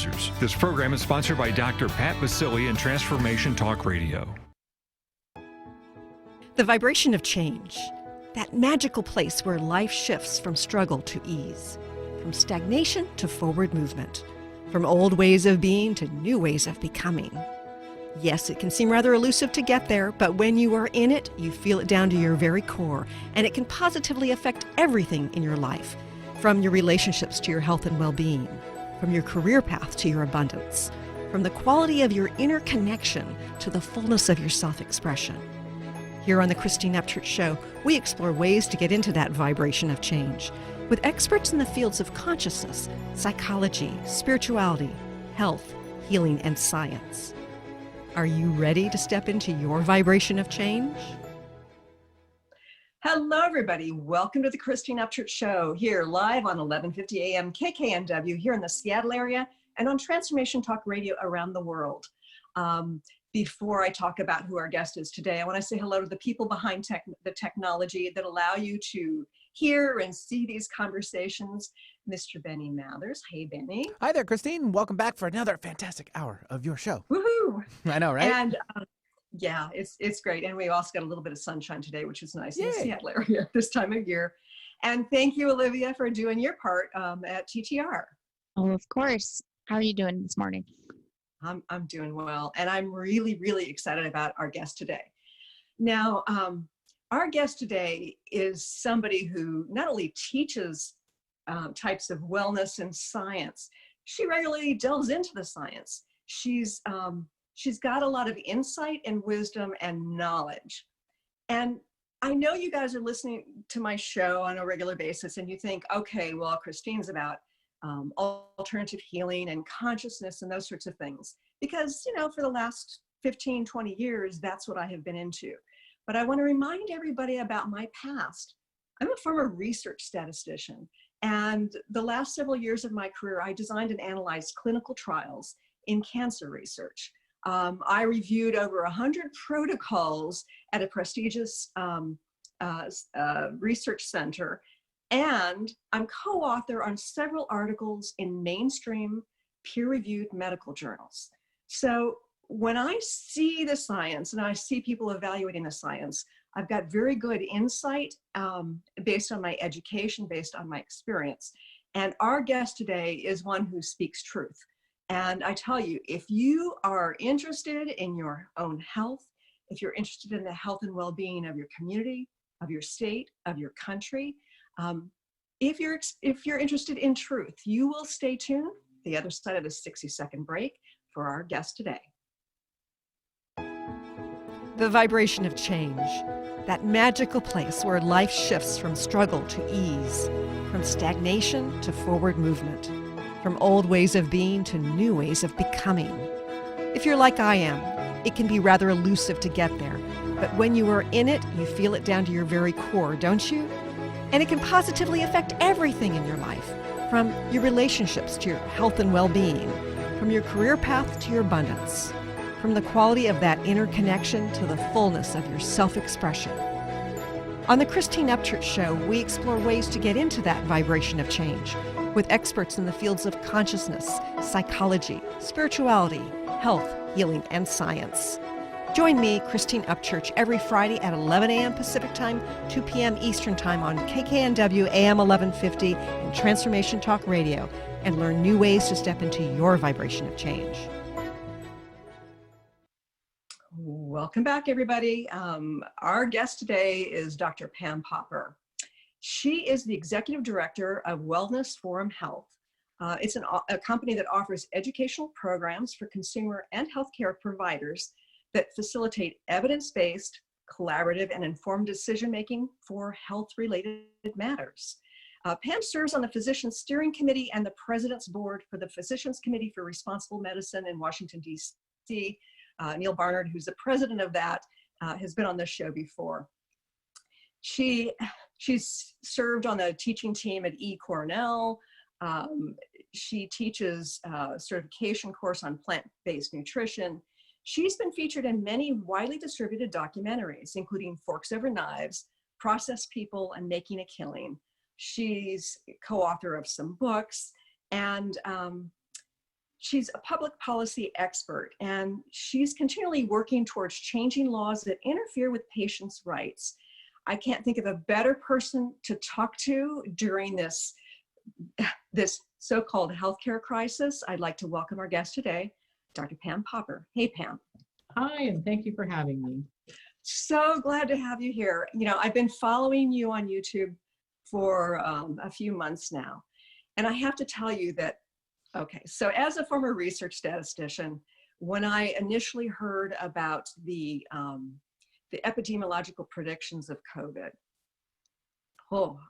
users. This program is sponsored by Dr. Pat Basili and Transformation Talk Radio. The vibration of change, that magical place where life shifts from struggle to ease, from stagnation to forward movement, from old ways of being to new ways of becoming. Yes, it can seem rather elusive to get there, but when you are in it, you feel it down to your very core, and it can positively affect everything in your life, from your relationships to your health and well-being, from your career path to your abundance, from the quality of your inner connection to the fullness of your self-expression. Here on the Christine Upchurch Show, we explore ways to get into that vibration of change with experts in the fields of consciousness, psychology, spirituality, health, healing, and science. Are you ready to step into your vibration of change? Hello, everybody. Welcome to the Christine Upchurch Show, here live on 1150 AM KKNW here in the Seattle area and on Transformation Talk Radio around the world. Before I talk about who our guest is today, I want to say hello to the people behind the technology that allow you to hear and see these conversations. Mr. Benny Mathers. Hey, Benny. Hi there, Christine. Welcome back for another fantastic hour of your show. Woohoo! I know, right? And yeah, it's great. And we also got a little bit of sunshine today, which is nice. Yay. In the Seattle area this time of year. And thank you, Olivia, for doing your part at TTR. Oh, of course. How are you doing this morning? I'm doing well, and I'm really, really excited about our guest today. Now, our guest today is somebody who not only teaches types of wellness and science, she regularly delves into the science. She's got a lot of insight and wisdom and knowledge. And I know you guys are listening to my show on a regular basis, and you think, okay, well, Christine's about alternative healing and consciousness and those sorts of things. Because, you know, for the last 15, 20 years, that's what I have been into. But I want to remind everybody about my past. I'm a former research statistician. And the last several years of my career, I designed and analyzed clinical trials in cancer research. I reviewed over 100 protocols at a prestigious research center. And I'm co-author on several articles in mainstream peer-reviewed medical journals. So when I see the science and I see people evaluating the science, I've got very good insight based on my education, based on my experience. And our guest today is one who speaks truth. And I tell you, if you are interested in your own health, if you're interested in the health and well-being of your community, of your state, of your country, if you're interested in truth, you will stay tuned the other side of the 60-second break for our guest today. The vibration of change, that magical place where life shifts from struggle to ease, from stagnation to forward movement, from old ways of being to new ways of becoming. If you're like I am, it can be rather elusive to get there, but when you are in it, you feel it down to your very core, don't you? And it can positively affect everything in your life, from your relationships to your health and well-being, from your career path to your abundance, from the quality of that inner connection to the fullness of your self-expression. On the Christine Upchurch Show, we explore ways to get into that vibration of change with experts in the fields of consciousness, psychology, spirituality, health, healing, and science. Join me, Christine Upchurch, every Friday at 11 a.m. Pacific Time, 2 p.m. Eastern Time on KKNW AM 1150 and Transformation Talk Radio, and learn new ways to step into your vibration of change. Welcome back, everybody. Our guest today is Dr. Pam Popper. She is the Executive Director of Wellness Forum Health. It's a company that offers educational programs for consumer and healthcare providers that facilitate evidence-based, collaborative, and informed decision-making for health-related matters. Pam serves on the Physicians Steering Committee and the President's Board for the Physicians Committee for Responsible Medicine in Washington, D.C. Neil Barnard, who's the president of that, has been on this show before. She's served on the teaching team at Cornell. She teaches a certification course on plant-based nutrition. She's been featured in many widely distributed documentaries, including Forks Over Knives, Processed People, and Making a Killing. She's co-author of some books, and She's a public policy expert, and she's continually working towards changing laws that interfere with patients' rights. I can't think of a better person to talk to during this so-called healthcare crisis. I'd like to welcome our guest today, Dr. Pam Popper. Hey, Pam. Hi, and thank you for having me. So glad to have you here. You know, I've been following you on YouTube for a few months now, and I have to tell you that, okay, so as a former research statistician, when I initially heard about the epidemiological predictions of COVID,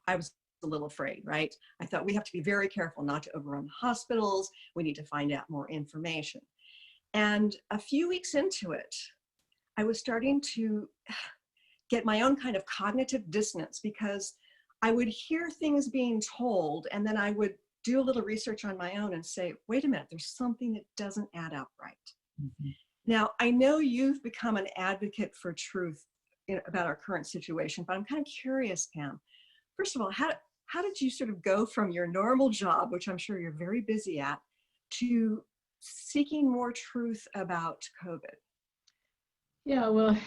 I was a little afraid, right? I thought we have to be very careful not to overrun hospitals. We need to find out more information. And a few weeks into it, I was starting to get my own kind of cognitive dissonance, because I would hear things being told, and then I would do a little research on my own and say, wait a minute, there's something that doesn't add up right. Mm-hmm. Now, I know you've become an advocate for truth about our current situation, but I'm kind of curious, Pam. First of all, how did you sort of go from your normal job, which I'm sure you're very busy at, to seeking more truth about COVID? Yeah, well,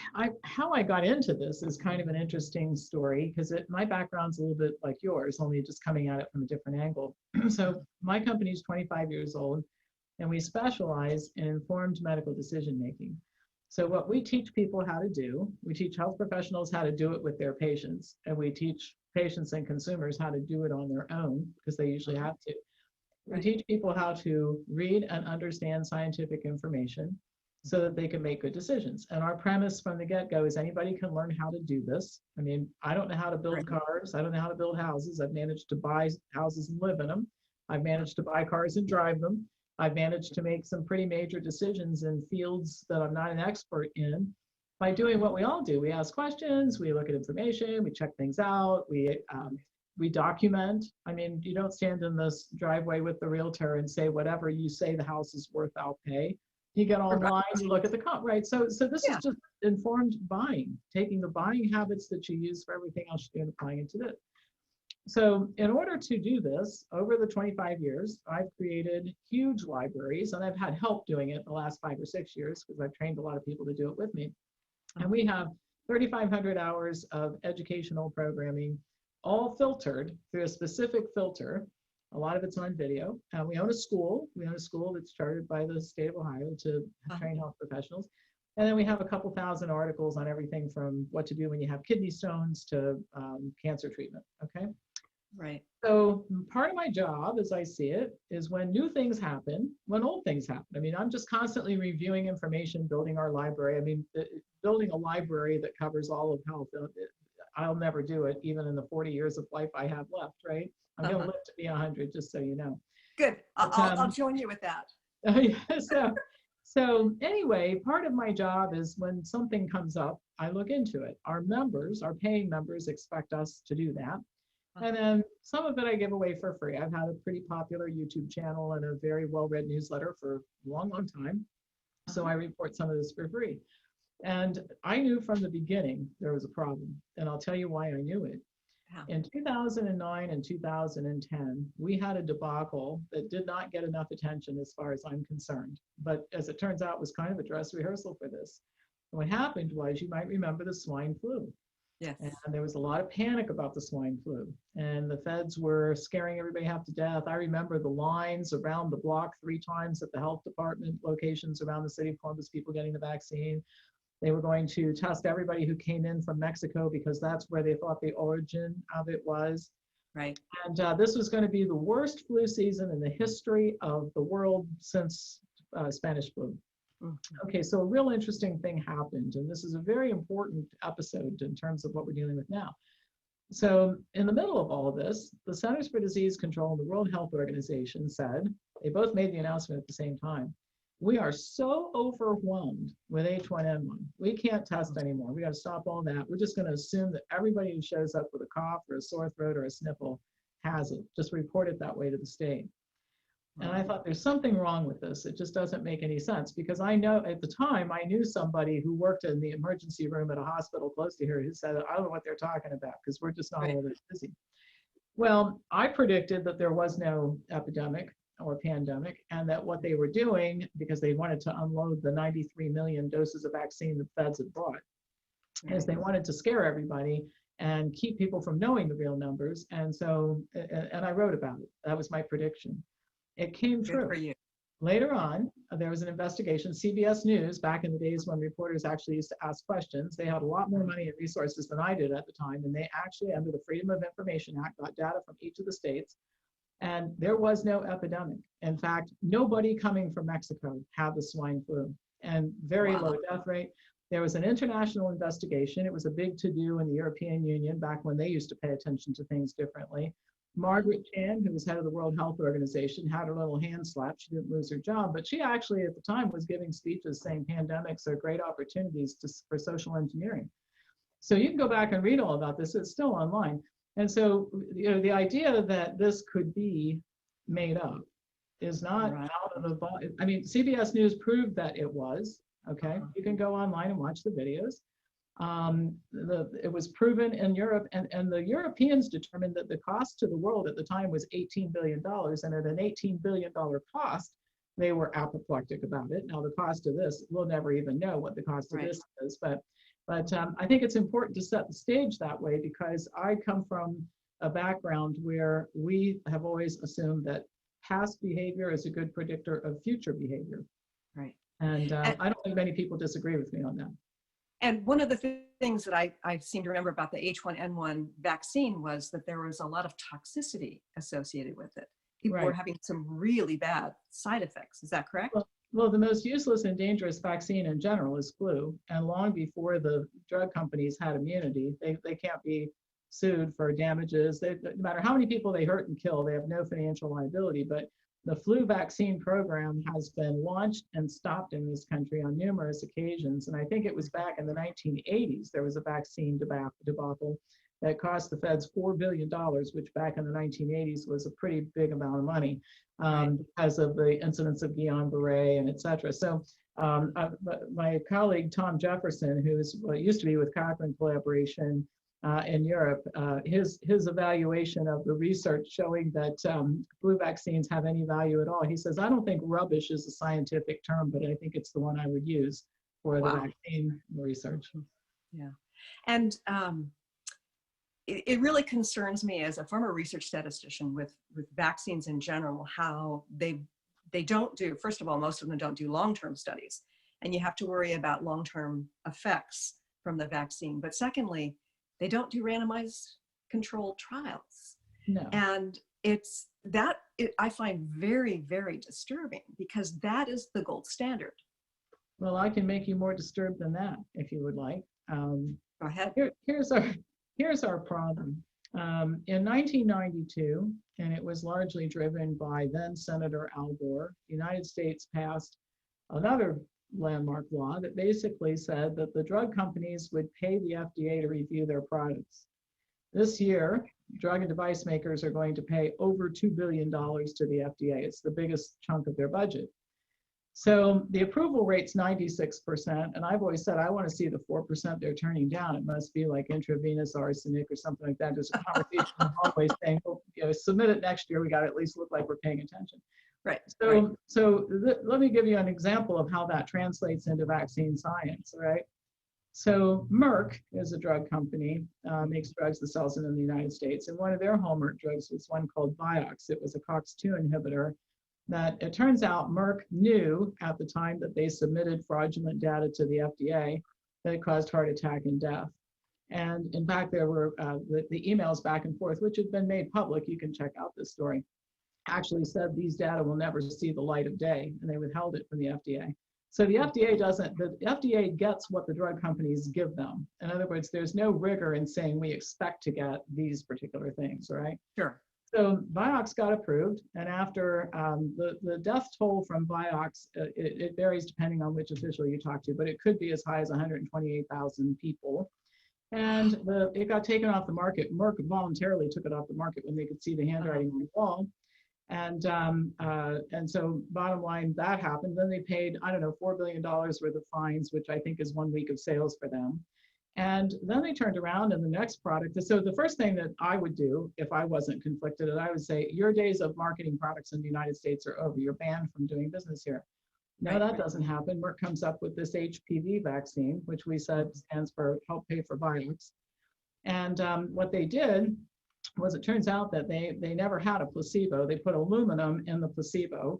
how I got into this is kind of an interesting story, because my background's a little bit like yours, only just coming at it from a different angle. So my company is 25 years old, and we specialize in informed medical decision making. So what we teach people how to do, we teach health professionals how to do it with their patients, and we teach patients and consumers how to do it on their own, because they usually have to. We teach people how to read and understand scientific information so that they can make good decisions. And our premise from the get-go is anybody can learn how to do this. I mean, I don't know how to build cars. I don't know how to build houses. I've managed to buy houses and live in them. I've managed to buy cars and drive them. I've managed to make some pretty major decisions in fields that I'm not an expert in by doing what we all do. We ask questions, we look at information, we check things out, we document. I mean, you don't stand in this driveway with the realtor and say, whatever you say the house is worth, I'll pay. You get online, you look at the comp, right? So this is just informed buying, taking the buying habits that you use for everything else you do and applying it to this. So in order to do this, over the 25 years, I've created huge libraries, and I've had help doing it the last 5 or 6 years, because I've trained a lot of people to do it with me. And we have 3,500 hours of educational programming, all filtered through a specific filter. A lot of it's on video. We own a school. We own a school that's chartered by the state of Ohio to train health professionals. And then we have a couple thousand articles on everything from what to do when you have kidney stones to cancer treatment, okay? Right. So part of my job, as I see it, is when new things happen, when old things happen. I mean, I'm just constantly reviewing information, building our library. I mean, building a library that covers all of health, I'll never do it, even in the 40 years of life I have left, right? I'm going to live to be 100, just so you know. Good. I'll join you with that. So anyway, part of my job is when something comes up, I look into it. Our members, our paying members, expect us to do that. And then some of it I give away for free. I've had a pretty popular YouTube channel and a very well-read newsletter for a long, long time. So I report some of this for free. And I knew from the beginning there was a problem. And I'll tell you why I knew it. In 2009 and 2010, we had a debacle that did not get enough attention as far as I'm concerned. But as it turns out, it was kind of a dress rehearsal for this. And what happened was, you might remember the swine flu. Yes. And there was a lot of panic about the swine flu. And the feds were scaring everybody half to death. I remember the lines around the block 3 times at the health department locations around the city of Columbus, people getting the vaccine. They were going to test everybody who came in from Mexico, because that's where they thought the origin of it was. Right. And this was going to be the worst flu season in the history of the world since Spanish flu. Okay, so a real interesting thing happened, and this is a very important episode in terms of what we're dealing with now. So in the middle of all of this, the Centers for Disease Control and the World Health Organization said, they both made the announcement at the same time, we are so overwhelmed with H1N1. We can't test anymore. We got to stop all that. We're just going to assume that everybody who shows up with a cough or a sore throat or a sniffle has it. Just report it that way to the state. And I thought, there's something wrong with this. It just doesn't make any sense, because I know at the time I knew somebody who worked in the emergency room at a hospital close to here who said, I don't know what they're talking about, because we're just not all that busy. Well, I predicted that there was no epidemic. or pandemic, and that what they were doing, because they wanted to unload the 93 million doses of vaccine the feds had bought, is they wanted to scare everybody and keep people from knowing the real numbers. And so, and I wrote about it. That was my prediction. It came Good true. for you. Later on, there was an investigation. CBS News, back in the days when reporters actually used to ask questions, they had a lot more money and resources than I did at the time. And they actually, under the Freedom of Information Act, got data from each of the states. And there was no epidemic. In fact, nobody coming from Mexico had the swine flu, and very low death rate. There was an international investigation. It was a big to-do in the European Union back when they used to pay attention to things differently. Margaret Chan, who was head of the World Health Organization, had her little hand slapped. She didn't lose her job, but she actually at the time was giving speeches saying pandemics are great opportunities for social engineering. So you can go back and read all about this. It's still online. And so, you know, the idea that this could be made up is not out of the box. I mean, CBS News proved that it was. Okay, you can go online and watch the videos. It was proven in Europe, and the Europeans determined that the cost to the world at the time was $18 billion, and at an $18 billion cost, they were apoplectic about it. Now the cost of this, we'll never even know what the cost of this is, but I think it's important to set the stage that way, because I come from a background where we have always assumed that past behavior is a good predictor of future behavior. Right. And I don't think many people disagree with me on that. And one of the things that I seem to remember about the H1N1 vaccine was that there was a lot of toxicity associated with it. People were having some really bad side effects. Is that correct? Well, the most useless and dangerous vaccine in general is flu. And long before the drug companies had immunity, they can't be sued for damages. No matter how many people they hurt and kill, they have no financial liability. But the flu vaccine program has been launched and stopped in this country on numerous occasions. And I think it was back in the 1980s, there was a vaccine debacle that cost the feds $4 billion, which back in the 1980s was a pretty big amount of money because of the incidence of Guillain-Barré and et cetera. So my colleague, Tom Jefferson, who used to be with Cochrane Collaboration in Europe, his evaluation of the research showing that flu vaccines have any value at all, he says, I don't think rubbish is a scientific term, but I think it's the one I would use for the vaccine research. Yeah. And it really concerns me as a former research statistician with vaccines in general, how they don't do, first of all, most of them don't do long-term studies, and you have to worry about long-term effects from the vaccine. But secondly, they don't do randomized controlled trials. No. And I find very, very disturbing, because that is the gold standard. Well, I can make you more disturbed than that if you would like. Go ahead. Here's our problem. In 1992, and it was largely driven by then Senator Al Gore, the United States passed another landmark law that basically said that the drug companies would pay the FDA to review their products. This year, drug and device makers are going to pay over $2 billion to the FDA. It's the biggest chunk of their budget. So the approval rate's 96%, and I've always said I want to see the 4% they're turning down. It must be like intravenous arsenic or something like that. There's a conversation in the hallway saying, well, submit it next year. We got to at least look like we're paying attention. Right. So let me give you an example of how that translates into vaccine science, right? So Merck is a drug company, makes drugs that sells them in the United States. And one of their hallmark drugs was one called Vioxx. It was a COX-2 inhibitor that it turns out Merck knew at the time that they submitted fraudulent data to the FDA that it caused heart attack and death. And in fact, there were the emails back and forth, which had been made public. You can check out this story. Actually said these data will never see the light of day, and they withheld it from the FDA. So the FDA gets what the drug companies give them. In other words, there's no rigor in saying we expect to get these particular things, right? Sure. So Vioxx got approved, and after the death toll from Vioxx, it varies depending on which official you talk to, but it could be as high as 128,000 people. And it got taken off the market. Merck voluntarily took it off the market when they could see the handwriting on the wall. And so bottom line, that happened. Then they paid, I don't know, $4 billion worth of fines, which I think is 1 week of sales for them. And then they turned around and the next product. So the first thing that I would do if I wasn't conflicted, I would say, your days of marketing products in the United States are over. You're banned from doing business here. No, that doesn't happen. Merck comes up with this HPV vaccine, which we said stands for help pay for violence. And what they did was, it turns out that they never had a placebo. They put aluminum in the placebo.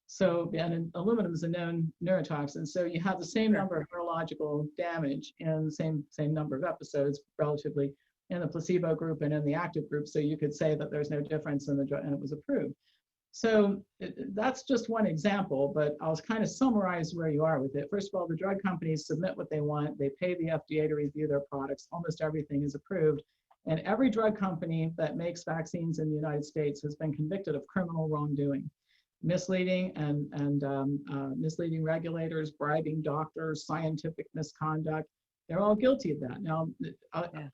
So, and aluminum is a known neurotoxin. So you have the same number of neurological damage and same number of episodes relatively in the placebo group and in the active group. So you could say that there's no difference in the drug, and it was approved. So that's just one example, but I'll kind of summarize where you are with it. First of all, the drug companies submit what they want. They pay the FDA to review their products. Almost everything is approved. And every drug company that makes vaccines in the United States has been convicted of criminal wrongdoing, misleading misleading regulators, bribing doctors, scientific misconduct. They're all guilty of that. Now,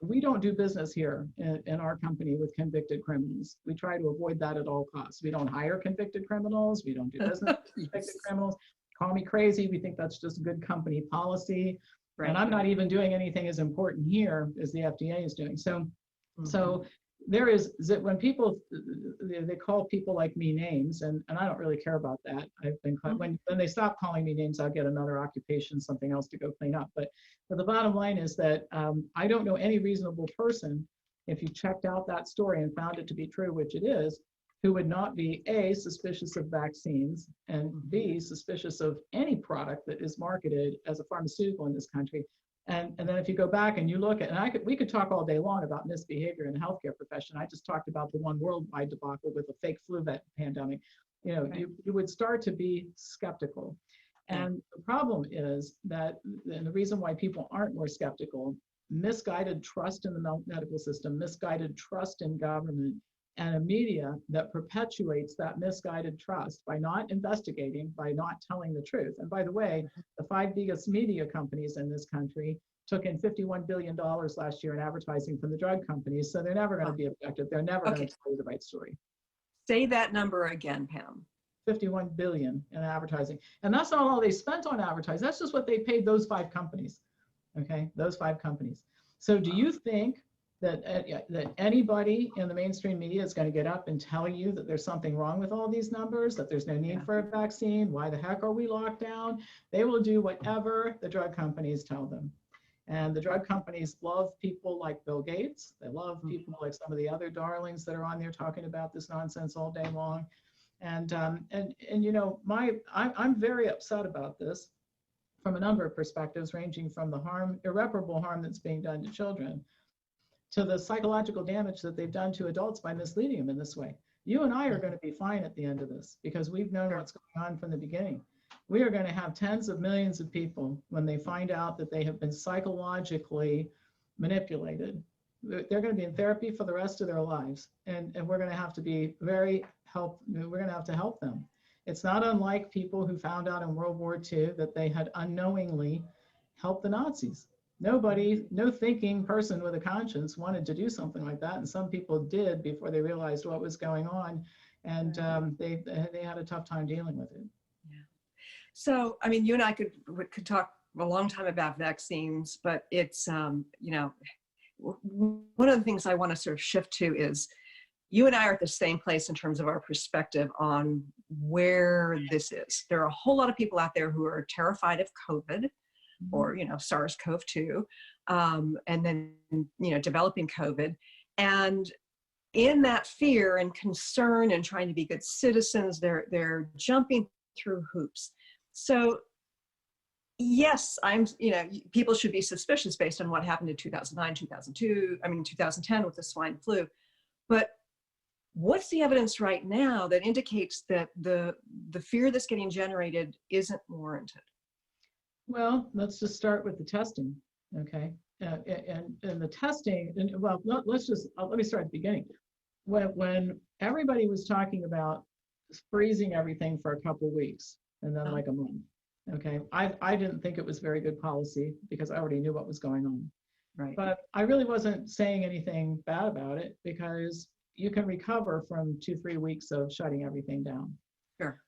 we don't do business here in our company with convicted criminals. We try to avoid that at all costs. We don't hire convicted criminals. We don't do business with convicted criminals. Call me crazy. We think that's just good company policy. Right. And I'm not even doing anything as important here as the FDA is doing. So, so there is, when people, they call people like me names, and I don't really care about that. I've been, when they stop calling me names, I'll get another occupation, something else to go clean up. But the bottom line is that I don't know any reasonable person, if you checked out that story and found it to be true, which it is, who would not be A, suspicious of vaccines, and B, suspicious of any product that is marketed as a pharmaceutical in this country. And then if you go back and you look at, and we could talk all day long about misbehavior in the healthcare profession. I just talked about the one worldwide debacle with a fake flu pandemic. You know, you would start to be skeptical. And the problem is that, and the reason why people aren't more skeptical, misguided trust in the medical system, misguided trust in government, and a media that perpetuates that misguided trust by not investigating, by not telling the truth. And by the way, the 5 biggest media companies in this country took in $51 billion last year in advertising from the drug companies. So they're never going to be objective. They're never going to tell you the right story. Say that number again, Pam. 51 billion in advertising. And that's not all they spent on advertising. That's just what they paid those 5 companies. Okay, those 5 companies. So do you think that anybody in the mainstream media is going to get up and tell you that there's something wrong with all these numbers, that there's no need for a vaccine? Why the heck are we locked down? They will do whatever the drug companies tell them. And the drug companies love people like Bill Gates. They love people like some of the other darlings that are on there talking about this nonsense all day long. And you know, I'm very upset about this from a number of perspectives, ranging from the irreparable harm that's being done to children, to the psychological damage that they've done to adults by misleading them in this way. You and I are going to be fine at the end of this because we've known what's going on from the beginning. We are going to have tens of millions of people when they find out that they have been psychologically manipulated. They're going to be in therapy for the rest of their lives. And we're going to have to be we're going to have to help them. It's not unlike people who found out in World War II that they had unknowingly helped the Nazis. No thinking person with a conscience wanted to do something like that. And some people did before they realized what was going on. And they had a tough time dealing with it. Yeah. So, I mean, you and I could talk a long time about vaccines, but it's, you know, one of the things I want to sort of shift to is you and I are at the same place in terms of our perspective on where this is. There are a whole lot of people out there who are terrified of COVID, or, you know, SARS-CoV-2, and then, you know, developing COVID. And in that fear and concern and trying to be good citizens, they're jumping through hoops. So yes, you know, people should be suspicious based on what happened in 2009, 2010 with the swine flu. But what's the evidence right now that indicates that the fear that's getting generated isn't warranted? Well, let's just start with the testing, okay? And the testing, and well, let me start at the beginning. When everybody was talking about freezing everything for a couple of weeks and then like a month, okay? I didn't think it was very good policy because I already knew what was going on. Right. But I really wasn't saying anything bad about it because you can recover from 2-3 weeks of shutting everything down. Sure.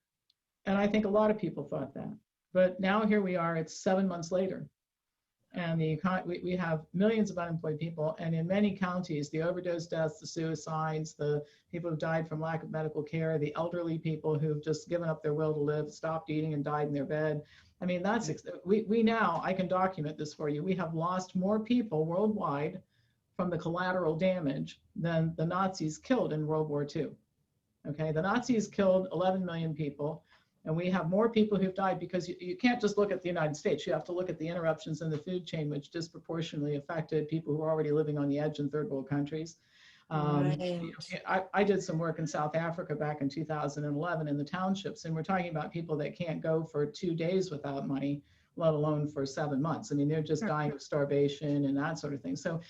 And I think a lot of people thought that. But now here we are, it's 7 months later. And we have millions of unemployed people, and in many counties, the overdose deaths, the suicides, the people who died from lack of medical care, the elderly people who've just given up their will to live, stopped eating and died in their bed. I mean, we now, I can document this for you, we have lost more people worldwide from the collateral damage than the Nazis killed in World War II. Okay, the Nazis killed 11 million people. And we have more people who've died because you can't just look at the United States. You have to look at the interruptions in the food chain, which disproportionately affected people who are already living on the edge in third world countries. I did some work in South Africa back in 2011 in the townships, and we're talking about people that can't go for 2 days without money, let alone for 7 months. I mean, they're just dying of starvation and that sort of thing. So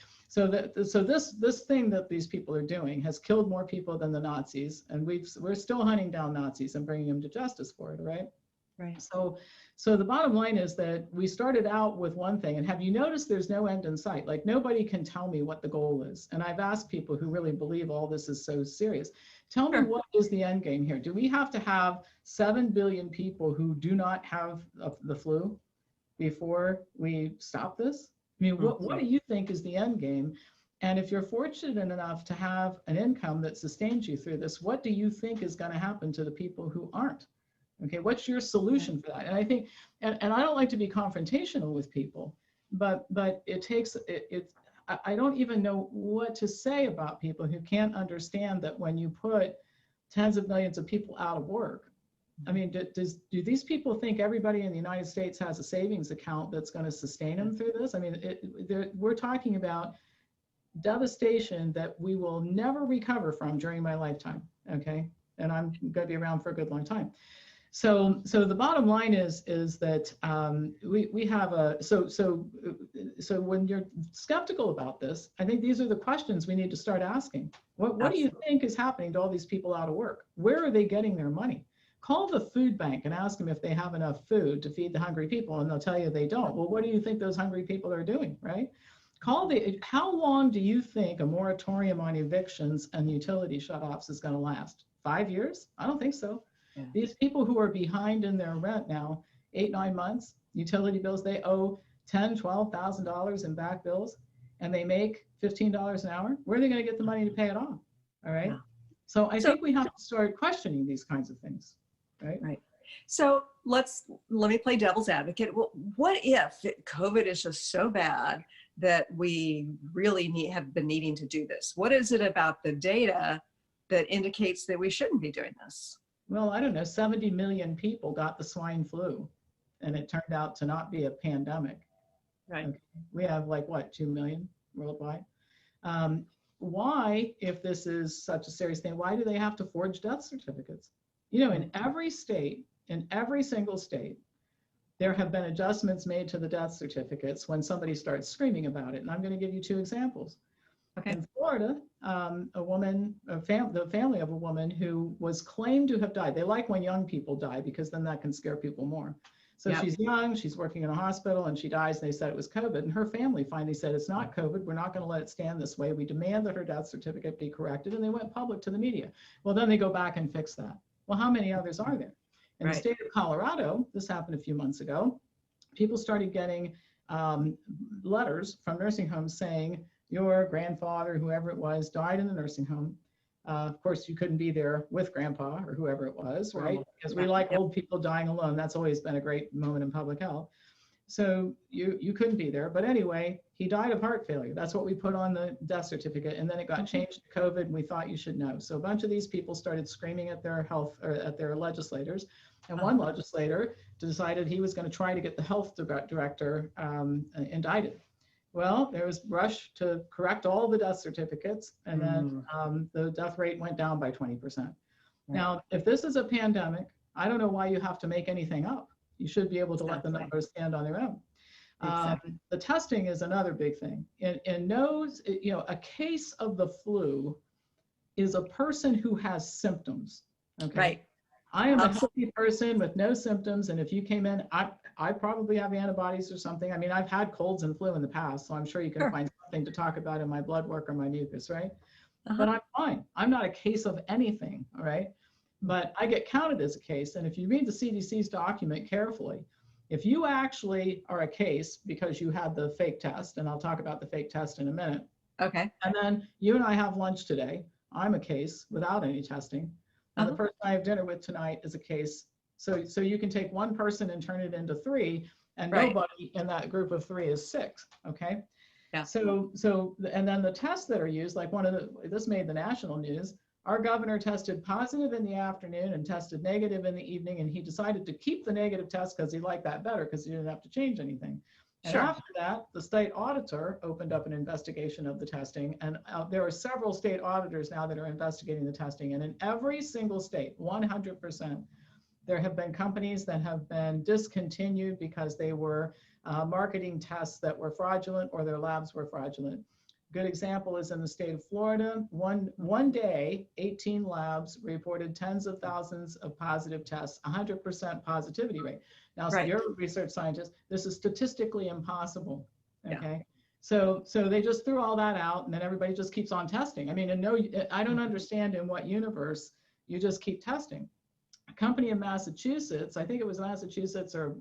this thing that these people are doing has killed more people than the Nazis, and we're still hunting down Nazis and bringing them to justice for it, right? Right. So the bottom line is that we started out with one thing, and have you noticed there's no end in sight? Like, nobody can tell me what the goal is. And I've asked people who really believe all this is so serious, tell me what is the end game here? Do we have to have 7 billion people who do not have the flu before we stop this? I mean, what do you think is the end game? And if you're fortunate enough to have an income that sustains you through this, what do you think is going to happen to the people who aren't? Okay, what's your solution for that? And I think, and I don't like to be confrontational with people, but it takes, I don't even know what to say about people who can't understand that when you put tens of millions of people out of work, I mean, do these people think everybody in the United States has a savings account that's going to sustain them through this? I mean, we're talking about devastation that we will never recover from during my lifetime, okay? And I'm going to be around for a good long time. So the bottom line is that we have a, so when you're skeptical about this, I think these are the questions we need to start asking. What do you think is happening to all these people out of work? Where are they getting their money? Call the food bank and ask them if they have enough food to feed the hungry people, and they'll tell you they don't. Well, what do you think those hungry people are doing, right? How long do you think a moratorium on evictions and utility shutoffs is going to last? 5 years? I don't think so. Yeah. These people who are behind in their rent now, 8, 9 months, utility bills, they owe $10,000, $12,000 in back bills, and they make $15 an hour. Where are they going to get the money to pay it off? All right. Yeah. So I think we have to start questioning these kinds of things. Right. Right. So let me play devil's advocate. Well, what if COVID is just so bad that we really have been needing to do this? What is it about the data that indicates that we shouldn't be doing this? Well, I don't know, 70 million people got the swine flu, and it turned out to not be a pandemic. Right. Okay. We have like, what, 2 million worldwide? Why, if this is such a serious thing, why do they have to forge death certificates? You know, in every state, in every single state, there have been adjustments made to the death certificates when somebody starts screaming about it. And I'm going to give you 2 examples. Okay. In Florida, the family of a woman who was claimed to have died. They like when young people die because then that can scare people more. So yep. She's young, she's working in a hospital, and she dies. And they said it was COVID. And her family finally said, it's not COVID. We're not going to let it stand this way. We demand that her death certificate be corrected. And they went public to the media. Well, then they go back and fix that. Well, how many others are there? In the state of Colorado, this happened a few months ago, people started getting letters from nursing homes saying, your grandfather, whoever it was, died in the nursing home. Of course, you couldn't be there with grandpa or whoever it was, right? Because we like old people dying alone. That's always been a great moment in public health. So you couldn't be there. But anyway, he died of heart failure. That's what we put on the death certificate. And then it got changed to COVID, and we thought you should know. So a bunch of these people started screaming at their health, or at their legislators. And one legislator decided he was going to try to get the health director indicted. Well, there was rush to correct all the death certificates, and then the death rate went down by 20%. Right. Now, if this is a pandemic, I don't know why you have to make anything up. You should be able to let the numbers stand on their own. Exactly. The testing is another big thing. In those, you know, a case of the flu is a person who has symptoms. Okay. Right. I am a healthy person with no symptoms, and if you came in, I probably have antibodies or something. I mean, I've had colds and flu in the past, so I'm sure you can find something to talk about in my blood work or my mucus, right? But I'm fine. I'm not a case of anything, all right? But I get counted as a case, and if you read the CDC's document carefully, If you actually are a case because you had the fake test, and I'll talk about the fake test in a minute, Okay. and then you and I have lunch today, I'm a case without any testing, and the person I have dinner with tonight is a case. So you can take one person and turn it into three, and Right. nobody in that group of three is sick, okay? Yeah. And then the tests that are used, like this made the national news, our governor tested positive in the afternoon and tested negative in the evening, and he decided to keep the negative test because he liked that better because he didn't have to change anything. And Sure. after that, the state auditor opened up an investigation of the testing, and there are several state auditors now that are investigating the testing, and in every single state, 100%, there have been companies that have been discontinued because they were marketing tests that were fraudulent or their labs were fraudulent. Good example is in the state of Florida. One day, 18 labs reported tens of thousands of positive tests, 100% positivity rate. Now, so Right. you're a research scientist, this is statistically impossible, Yeah. okay? So they just threw all that out, and then everybody just keeps on testing. I mean, and no, I don't understand in what universe you just keep testing. A company in Massachusetts, I think it was Massachusetts or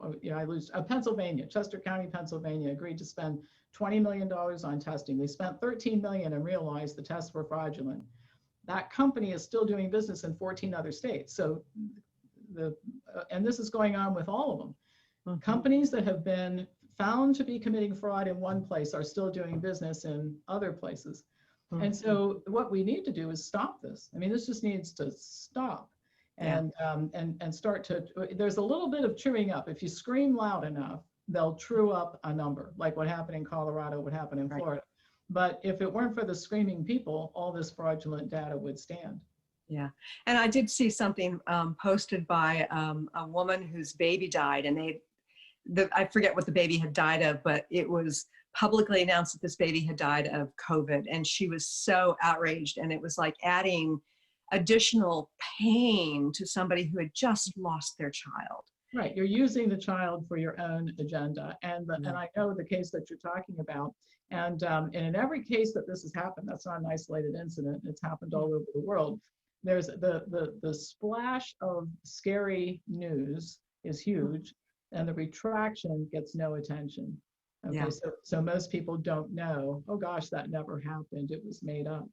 Pennsylvania, Chester County, Pennsylvania, agreed to spend $20 million on testing. They spent $13 million and realized the tests were fraudulent. That company is still doing business in 14 other states. So and this is going on with all of them. Mm-hmm. Companies that have been found to be committing fraud in one place are still doing business in other places. Mm-hmm. And so what we need to do is stop this. I mean, this just needs to stop. And start to, there's a little bit of truing up. If you scream loud enough, they'll true up a number, like what happened in Colorado, what happened in Florida. But if it weren't for the screaming people, all this fraudulent data would stand. Yeah. And I did see something posted by a woman whose baby died, and I forget what the baby had died of, but it was publicly announced that this baby had died of COVID. And she was so outraged, and it was like adding additional pain to somebody who had just lost their child. Right, you're using the child for your own agenda, and I know the case that you're talking about, and in every case that this has happened, that's not an isolated incident. It's happened all over the world. There's the splash of scary news is huge, and the retraction gets no attention. Okay, Yeah. so most people don't know. Oh gosh, that never happened. It was made up.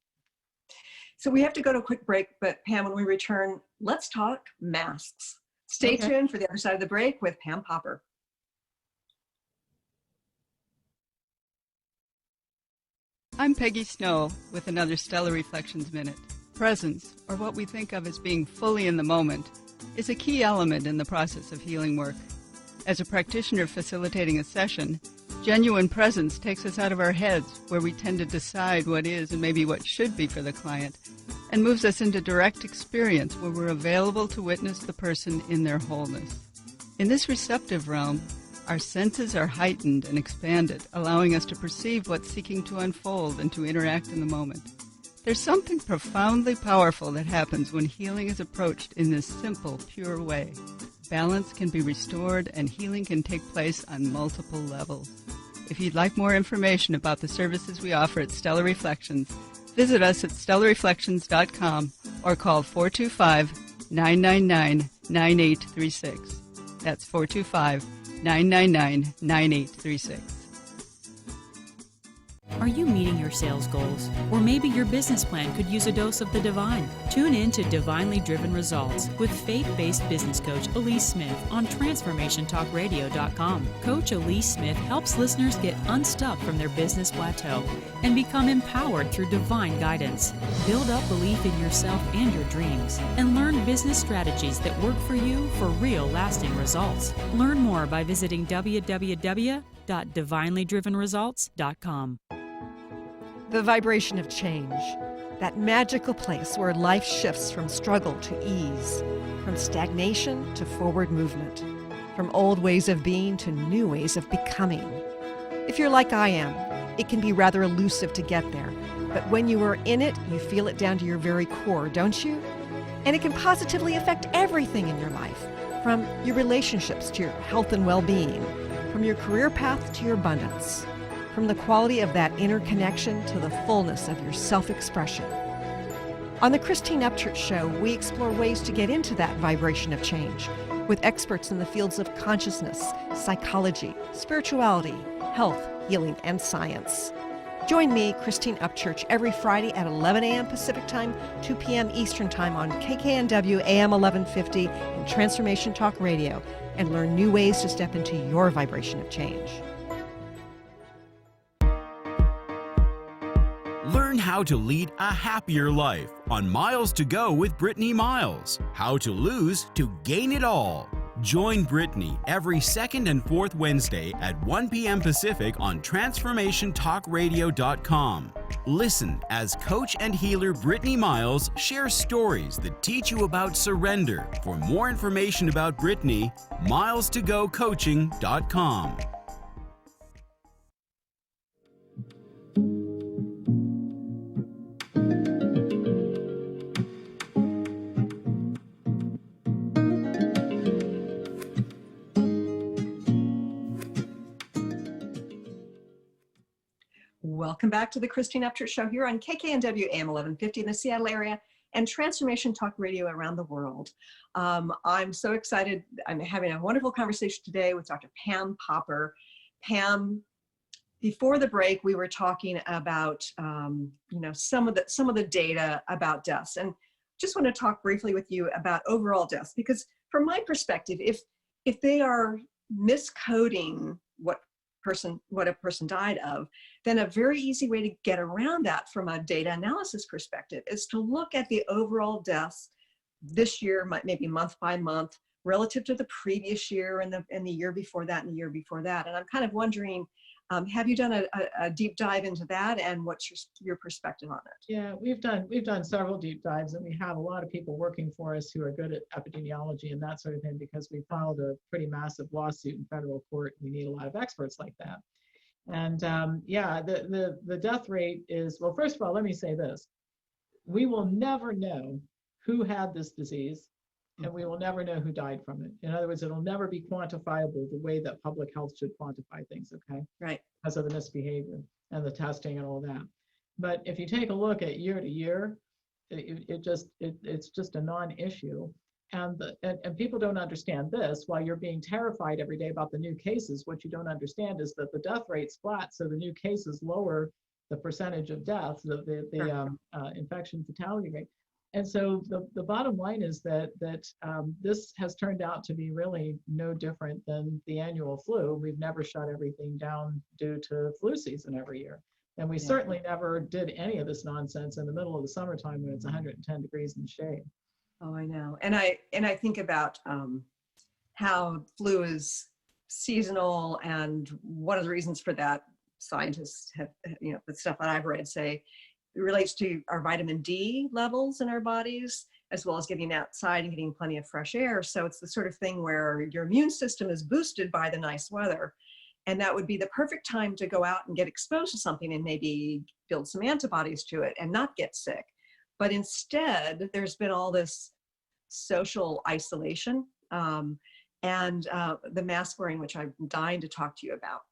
So we have to go to a quick break, but Pam, when we return, let's talk masks. Stay tuned for the other side of the break with Pam Popper. I'm Peggy Snow with another Stellar Reflections Minute. Presence, or what we think of as being fully in the moment, is a key element in the process of healing work. As a practitioner facilitating a session, genuine presence takes us out of our heads, where we tend to decide what is and maybe what should be for the client, and moves us into direct experience where we're available to witness the person in their wholeness. In this receptive realm, our senses are heightened and expanded, allowing us to perceive what's seeking to unfold and to interact in the moment. There's something profoundly powerful that happens when healing is approached in this simple, pure way. Balance can be restored and healing can take place on multiple levels. If you'd like more information about the services we offer at Stellar Reflections, visit us at stellarreflections.com or call 425-999-9836. That's 425-999-9836. Are you meeting your sales goals? Or maybe your business plan could use a dose of the divine? Tune in to Divinely Driven Results with faith-based business coach Elise Smith on TransformationTalkRadio.com. Coach Elise Smith helps listeners get unstuck from their business plateau and become empowered through divine guidance. Build up belief in yourself and your dreams, and learn business strategies that work for you for real lasting results. Learn more by visiting www.divinelydrivenresults.com. The vibration of change, that magical place where life shifts from struggle to ease, from stagnation to forward movement, from old ways of being to new ways of becoming. If you're like I am, it can be rather elusive to get there, but when you are in it, you feel it down to your very core, don't you? And it can positively affect everything in your life, from your relationships to your health and well-being, from your career path to your abundance, from the quality of that inner connection to the fullness of your self-expression. On the Christine Upchurch Show, we explore ways to get into that vibration of change, with experts in the fields of consciousness, psychology, spirituality, health, healing, and science. Join me, Christine Upchurch, every Friday at 11 a.m. Pacific Time, 2 p.m. Eastern Time on KKNW AM 1150 and Transformation Talk Radio, and learn new ways to step into your vibration of change. Learn how to lead a happier life on Miles to Go with Brittany Miles. How to lose to gain it all. Join Brittany every second and fourth Wednesday at 1 p.m. Pacific on TransformationTalkRadio.com. Listen as coach and healer Brittany Miles shares stories that teach you about surrender. For more information about Brittany, milestogocoaching.com. Welcome back to the Christine Upchurch Show here on KKNW AM 1150 in the Seattle area and Transformation Talk Radio around the world. I'm so excited. I'm having a wonderful conversation today with Dr. Pam Popper. Pam, before the break, we were talking about some of the data about deaths, and just want to talk briefly with you about overall deaths, because from my perspective, if they are miscoding what a person died of, then a very easy way to get around that from a data analysis perspective is to look at the overall deaths this year, maybe month by month, relative to the previous year and the year before that and the year before that. And I'm kind of wondering, have you done a deep dive into that, and what's your perspective on it? Yeah, we've done several deep dives, and we have a lot of people working for us who are good at epidemiology and that sort of thing, because we filed a pretty massive lawsuit in federal court. We need a lot of experts like that. And the death rate is, well, first of all, let me say this. We will never know who had this disease, and we will never know who died from it. In other words, it'll never be quantifiable the way that public health should quantify things, okay? Right. Because of the misbehavior and the testing and all that. But if you take a look at year to year, it's just a non-issue. And people don't understand this. While you're being terrified every day about the new cases, what you don't understand is that the death rate's flat, so the new cases lower the percentage of deaths, the infection fatality rate. And so the bottom line is that this has turned out to be really no different than the annual flu. We've never shut everything down due to flu season every year. And we certainly never did any of this nonsense in the middle of the summertime when it's 110 degrees in the shade. Oh, I know. And I think about how flu is seasonal, and one of the reasons for that, scientists have, the stuff that I've read say, it relates to our vitamin D levels in our bodies, as well as getting outside and getting plenty of fresh air. So it's the sort of thing where your immune system is boosted by the nice weather. And that would be the perfect time to go out and get exposed to something and maybe build some antibodies to it and not get sick. But instead, there's been all this social isolation and the mask wearing, which I'm dying to talk to you about.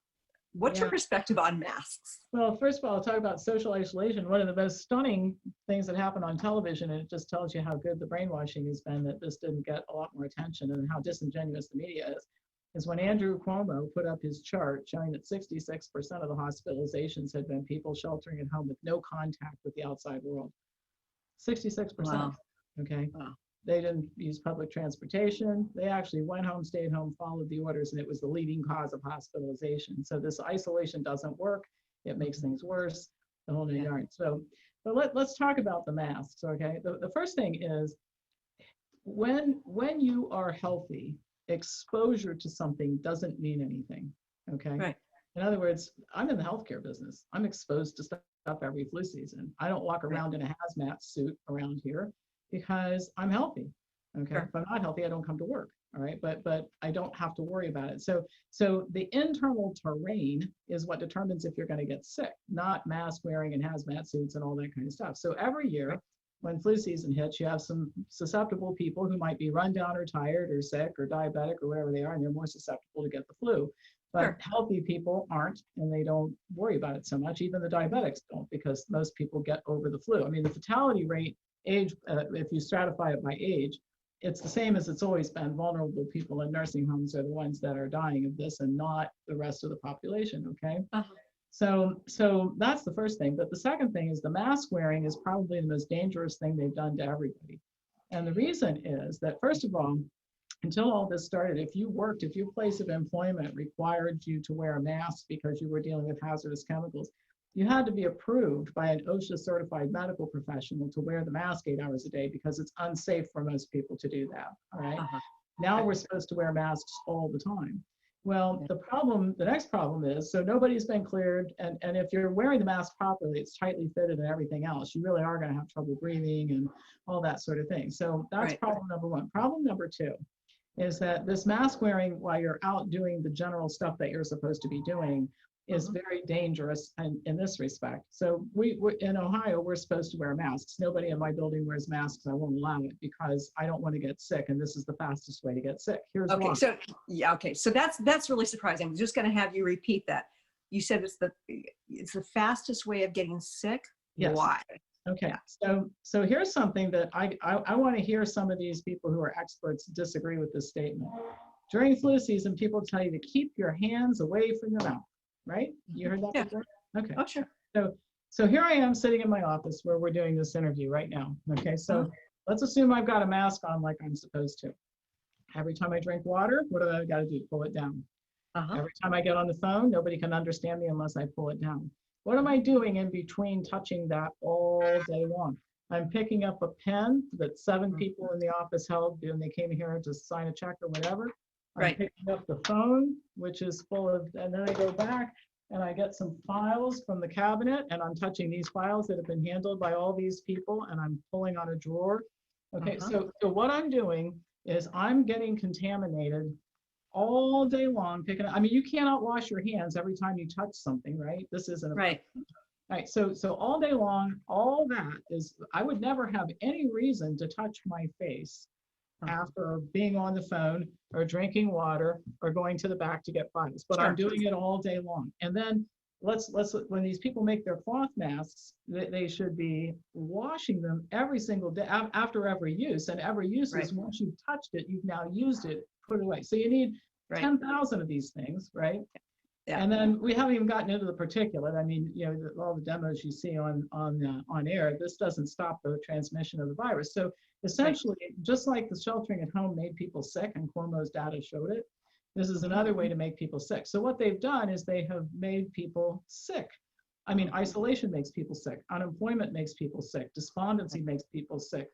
What's your perspective on masks? Well, first of all, I'll talk about social isolation. One of the most stunning things that happened on television, and it just tells you how good the brainwashing has been, that this didn't get a lot more attention and how disingenuous the media is when Andrew Cuomo put up his chart showing that 66% of the hospitalizations had been people sheltering at home with no contact with the outside world. 66%. Wow. Okay. Wow. They didn't use public transportation. They actually went home, stayed home, followed the orders, and it was the leading cause of hospitalization. So this isolation doesn't work. It makes things worse, the whole new yarn. So, but let's talk about the masks, okay? The first thing is, when you are healthy, exposure to something doesn't mean anything, okay? Right. In other words, I'm in the healthcare business. I'm exposed to stuff every flu season. I don't walk around in a hazmat suit around here, because I'm healthy, okay? Sure. If I'm not healthy, I don't come to work, all right? But I don't have to worry about it. So the internal terrain is what determines if you're gonna get sick, not mask wearing and hazmat suits and all that kind of stuff. So every year, when flu season hits, you have some susceptible people who might be run down or tired or sick or diabetic or whatever they are, and they're more susceptible to get the flu. But sure, healthy people aren't, and they don't worry about it so much. Even the diabetics don't, because most people get over the flu. I mean, the fatality rate, age, if you stratify it by age, it's the same as it's always been. Vulnerable people in nursing homes are the ones that are dying of this and not the rest of the population, okay? So that's the first thing. But the second thing is the mask wearing is probably the most dangerous thing they've done to everybody. And the reason is that, first of all, until all this started, if your place of employment required you to wear a mask because you were dealing with hazardous chemicals, you had to be approved by an OSHA certified medical professional to wear the mask 8 hours a day because it's unsafe for most people to do that, all right? Now we're supposed to wear masks all the time. Well, the next problem is, so nobody's been cleared, and if you're wearing the mask properly, it's tightly fitted and everything else, you really are going to have trouble breathing and all that sort of thing. So that's problem number one. Problem number two is that this mask wearing while you're out doing the general stuff that you're supposed to be doing is very dangerous in this respect. So we in Ohio, we're supposed to wear masks. Nobody in my building wears masks. I won't allow it because I don't want to get sick, and this is the fastest way to get sick. Here's why. So that's really surprising. I'm just going to have you repeat that. You said it's the fastest way of getting sick. Yes. Why? Okay, so here's something that I want to hear some of these people who are experts disagree with this statement. During flu season, people tell you to keep your hands away from your mouth, right? You heard that before? Okay. Oh, sure. So here I am sitting in my office where we're doing this interview right now. Okay, so let's assume I've got a mask on like I'm supposed to. Every time I drink water, what do I got to do? Pull it down. Every time I get on the phone, nobody can understand me unless I pull it down. What am I doing in between touching that all day long? I'm picking up a pen that 7 people in the office held when they came here to sign a check or whatever. I'm picking up the phone, which is full of, and then I go back and I get some files from the cabinet, and I'm touching these files that have been handled by all these people, and I'm pulling on a drawer. Okay, so what I'm doing is I'm getting contaminated all day long, I mean, you cannot wash your hands every time you touch something, right? This isn't right. Right. So all day long, all that is, I would never have any reason to touch my face after being on the phone or drinking water or going to the back to get files, but I'm doing it all day long. And then let's when these people make their cloth masks, they should be washing them every single day after every use. And every use is once you've touched it, you've now used it, put it away. So you need 10,000 of these things, right? Yeah. And then we haven't even gotten into the particulate. I mean, you know, all the demos you see on air, this doesn't stop the transmission of the virus. So essentially, just like the sheltering at home made people sick, and Cuomo's data showed it, this is another way to make people sick. So what they've done is they have made people sick. I mean, isolation makes people sick. Unemployment makes people sick. Despondency makes people sick.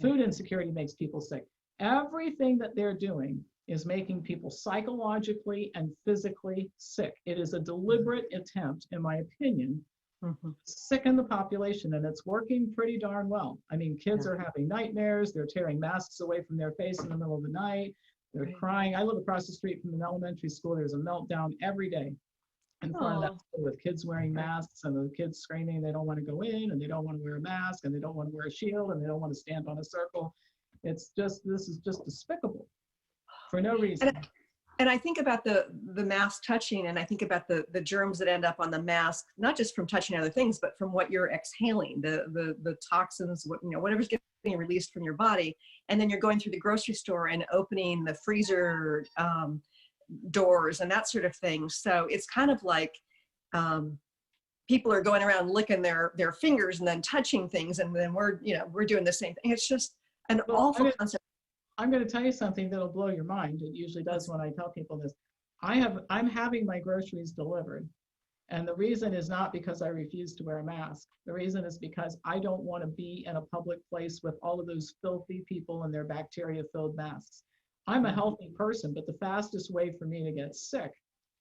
Food insecurity makes people sick. Everything that they're doing is making people psychologically and physically sick. It is a deliberate attempt, in my opinion, to sicken the population, and it's working pretty darn well. I mean, kids are having nightmares. They're tearing masks away from their face in the middle of the night. They're crying. I live across the street from an elementary school. There's a meltdown every day in front of that school with kids wearing masks and the kids screaming they don't want to go in, and they don't want to wear a mask, and they don't want to wear a shield, and they don't want to stand on a circle. It's just, this is just despicable for no reason. And I think about the mask touching, and I think about the germs that end up on the mask, not just from touching other things, but from what you're exhaling, the toxins, whatever's getting released from your body. And then you're going through the grocery store and opening the freezer doors and that sort of thing. So it's kind of like people are going around licking their fingers and then touching things, and then we're doing the same thing. It's just an awful concept. I'm going to tell you something that'll blow your mind. It usually does when I tell people this. I'm having my groceries delivered, and the reason is not because I refuse to wear a mask. The reason is because I don't want to be in a public place with all of those filthy people in their bacteria-filled masks. I'm a healthy person, but the fastest way for me to get sick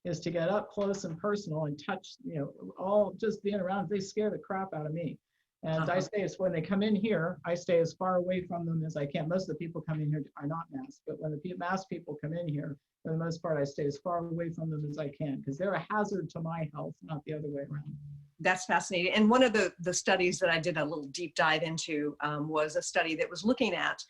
is to get up close and personal and touch, all just being around. They scare the crap out of me. And I stay, when they come in here, I stay as far away from them as I can. Most of the people coming here are not masked, but when the masked people come in here, for the most part, I stay as far away from them as I can, because they're a hazard to my health, not the other way around. That's fascinating. And one of the studies that I did a little deep dive into was a study that was looking at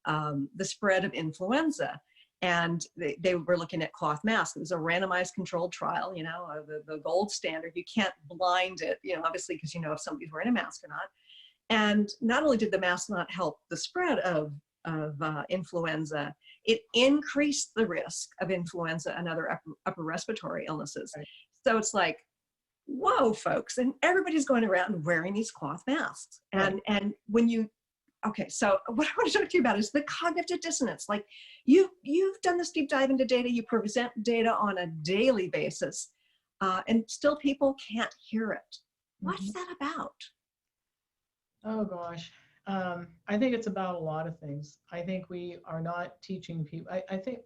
the spread of influenza. And they were looking at cloth masks. It was a randomized controlled trial, the gold standard. You can't blind it, obviously, because if somebody's wearing a mask or not. And not only did the mask not help the spread of influenza, it increased the risk of influenza and other upper respiratory illnesses. Right. So it's like, whoa, folks, and everybody's going around wearing these cloth masks. Right. And when you, okay, so what I want to talk to you about is the cognitive dissonance. Like you've done this deep dive into data, you present data on a daily basis, and still people can't hear it. What's that about? Oh gosh. I think it's about a lot of things. I think we are not teaching people. I think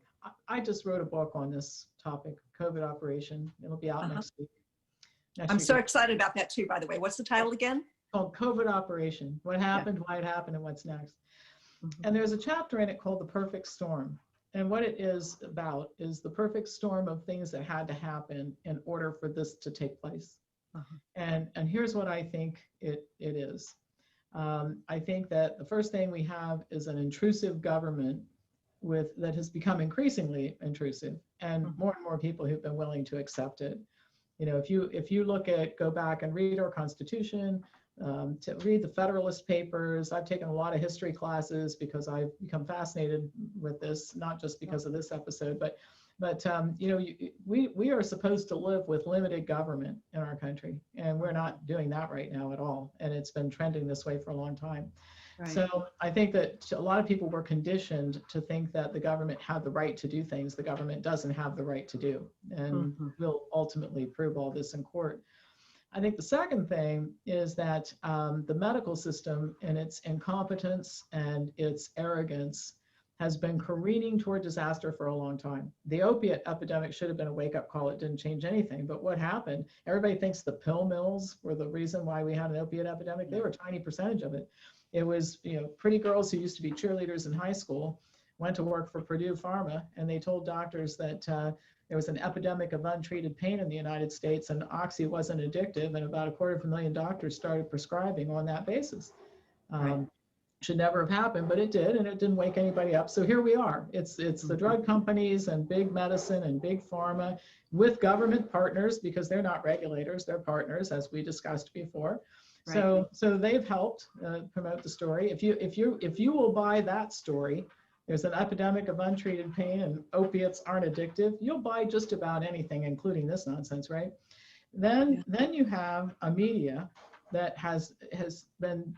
I just wrote a book on this topic, COVID operation. It'll be out next week. I'm so excited about that too, by the way. What's the title again? Called COVID Operation. What happened, why it happened, and what's next. And there's a chapter in it called The Perfect Storm. And what it is about is the perfect storm of things that had to happen in order for this to take place. And here's what I think it is. I think that the first thing we have is an intrusive government that has become increasingly intrusive, and more people who've been willing to accept it. You know, if you go back and read our Constitution, to read the Federalist Papers. I've taken a lot of history classes because I've become fascinated with this, not just because of this episode, but you know, we are supposed to live with limited government in our country, and we're not doing that right now at all. And it's been trending this way for a long time. Right. So I think that a lot of people were conditioned to think that the government had the right to do things the government doesn't have the right to do, and will ultimately prove all this in court. I think the second thing is that the medical system and its incompetence and its arrogance has been careening toward disaster for a long time. The opiate epidemic should have been a wake-up call. It didn't change anything. But what happened? Everybody thinks the pill mills were the reason why we had an opiate epidemic. They were a tiny percentage of it. It was, you know, pretty girls who used to be cheerleaders in high school went to work for Purdue Pharma, and they told doctors that there was an epidemic of untreated pain in the United States, and oxy wasn't addictive, and about 250,000 doctors started prescribing on that basis. Should never have happened, but it did, and it didn't wake anybody up. So here we are. It's the drug companies and big medicine and big pharma with government partners, because they're not regulators, they're partners, as we discussed before. Right. So they've helped promote the story. If you will buy that story, there's an epidemic of untreated pain and opiates aren't addictive, you'll buy just about anything, including this nonsense, right? Then you have a media that has been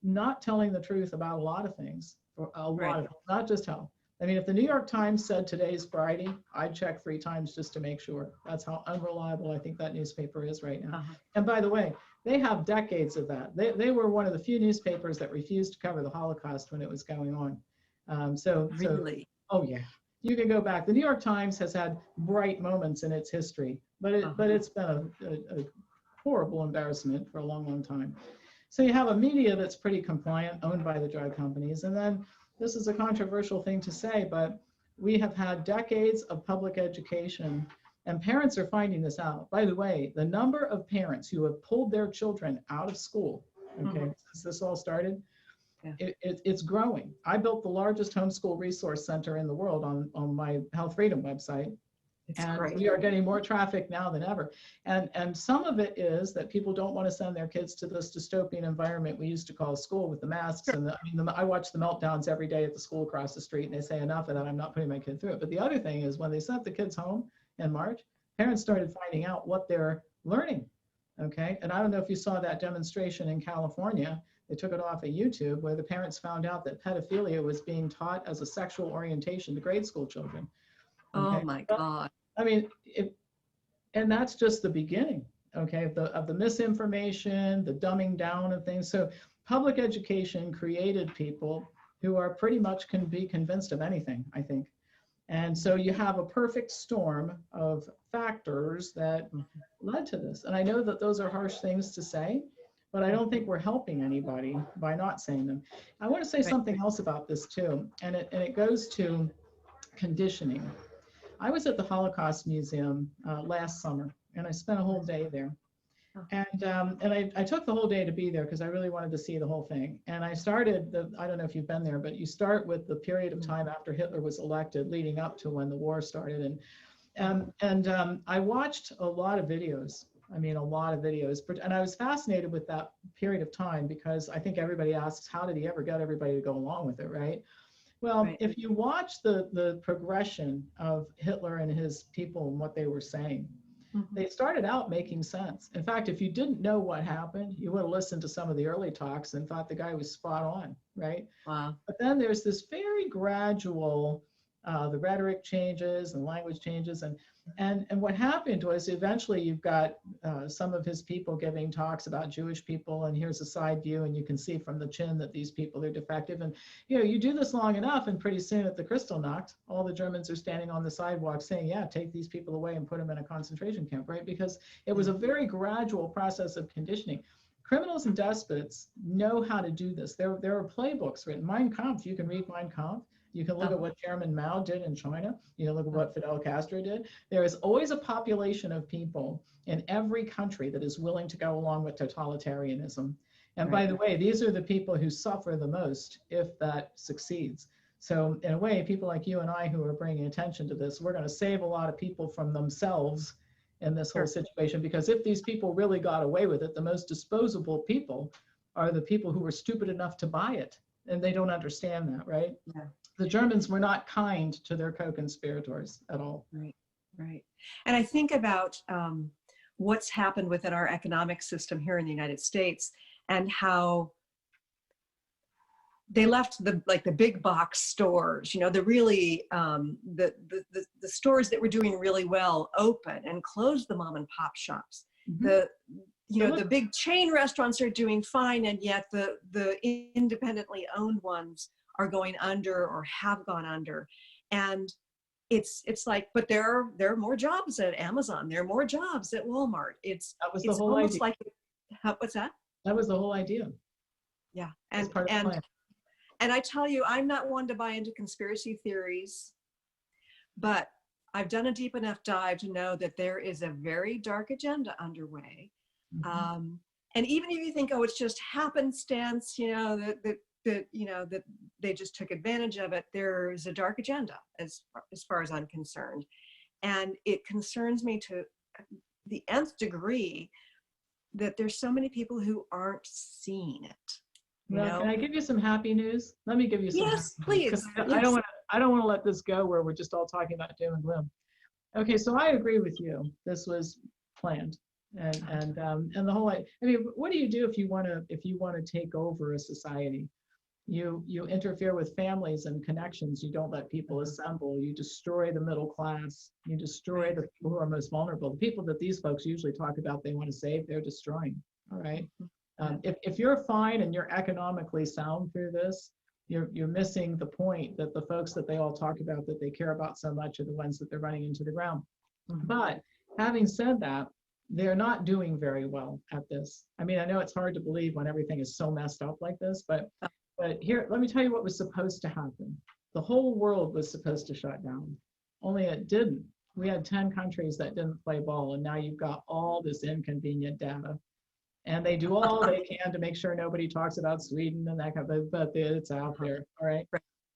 not telling the truth about a lot of things, for a lot of, not just health. I mean, if the New York Times said today's Friday, I'd check 3 times just to make sure. That's how unreliable I think that newspaper is right now. And by the way, they have decades of that. They were one of the few newspapers that refused to cover the Holocaust when it was going on. Really? Oh yeah. You can go back. The New York Times has had bright moments in its history, but it's been a horrible embarrassment for a long, long time. So you have a media that's pretty compliant, owned by the drug companies. And then this is a controversial thing to say, but we have had decades of public education, and parents are finding this out. By the way, the number of parents who have pulled their children out of school, since this all started, it's growing. I built the largest homeschool resource center in the world on my Health Freedom website. And we are getting more traffic now than ever. And some of it is that people don't want to send their kids to this dystopian environment we used to call school with the masks. And I watch the meltdowns every day at the school across the street, and they say, enough of that, I'm not putting my kid through it. But the other thing is, when they sent the kids home in March, parents started finding out what they're learning. Okay. And I don't know if you saw that demonstration in California. They took it off of YouTube, where the parents found out that pedophilia was being taught as a sexual orientation to grade school children. Okay? Oh my God. I mean, and that's just the beginning, okay, of the misinformation, the dumbing down of things. So public education created people who are pretty much can be convinced of anything, I think. And so you have a perfect storm of factors that led to this. And I know that those are harsh things to say, but I don't think we're helping anybody by not saying them. I want to say something else about this too, and it goes to conditioning. I was at the Holocaust Museum last summer, and I spent a whole day there. And I took the whole day to be there because I really wanted to see the whole thing. And I started, I don't know if you've been there, but you start with the period of time after Hitler was elected, leading up to when the war started. And I watched a lot of videos. I mean, a lot of videos. And I was fascinated with that period of time, because I think everybody asks, how did he ever get everybody to go along with it, right? Well, Right. if you watch the progression of Hitler and his people and what they were saying, they started out making sense. In fact, if you didn't know what happened, you would have listened to some of the early talks and thought the guy was spot on, right? Wow. But then there's this very gradual, the rhetoric changes and language changes, and what happened was eventually you've got some of his people giving talks about Jewish people, and here's a side view, and you can see from the chin that these people are defective. And you do this long enough, and pretty soon at the Kristallnacht, all the Germans are standing on the sidewalk saying, "Yeah, take these people away and put them in a concentration camp," right? Because it was a very gradual process of conditioning. Criminals and despots know how to do this. There are playbooks written. Mein Kampf, you can read Mein Kampf. You can look at what Chairman Mao did in China. You can look at what Fidel Castro did. There is always a population of people in every country that is willing to go along with totalitarianism. And by the way, these are the people who suffer the most if that succeeds. So in a way, people like you and I who are bringing attention to this, we're going to save a lot of people from themselves in this whole situation, because if these people really got away with it, the most disposable people are the people who were stupid enough to buy it. And they don't understand that, right? Yeah. The Germans were not kind to their co-conspirators at all. Right, right. And I think about what's happened within our economic system here in the United States, and how they left the big box stores, the really the stores that were doing really well open, and closed the mom and pop shops. The big chain restaurants are doing fine, and yet the independently owned ones are going under or have gone under. And it's like, but there are more jobs at Amazon. There are more jobs at Walmart. It's almost like, what's that? That was the whole idea. Yeah. And I tell you, I'm not one to buy into conspiracy theories, but I've done a deep enough dive to know that there is a very dark agenda underway. And even if you think, oh, it's just happenstance, that they just took advantage of it, there's a dark agenda as far as I'm concerned. And it concerns me to the nth degree that there's so many people who aren't seeing it. Well, can I give you some happy news? Let me give you some. Yes, please. I don't want to let this go where we're just all talking about doom and gloom. Okay, so I agree with you. This was planned. And the whole, I mean, what do you do if you want to take over a society? You interfere with families and connections. You don't let people assemble. You destroy the middle class. You destroy the people who are most vulnerable. The people that these folks usually talk about they want to save, they're destroying. All right. If you're fine and you're economically sound through this, you're missing the point that the folks that they all talk about that they care about so much are the ones that they're running into the ground. But having said that, they're not doing very well at this. I mean, I know it's hard to believe when everything is so messed up like this, but here, let me tell you what was supposed to happen. The whole world was supposed to shut down, only it didn't. We had 10 countries that didn't play ball, and now you've got all this inconvenient data. And they do all they can to make sure nobody talks about Sweden and that kind of, but it's out there, all right?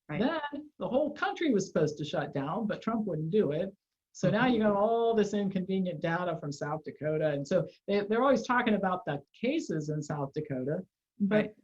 Right. Then the whole country was supposed to shut down, but Trump wouldn't do it. So now you got all this inconvenient data from South Dakota. And so they're always talking about the cases in South Dakota. But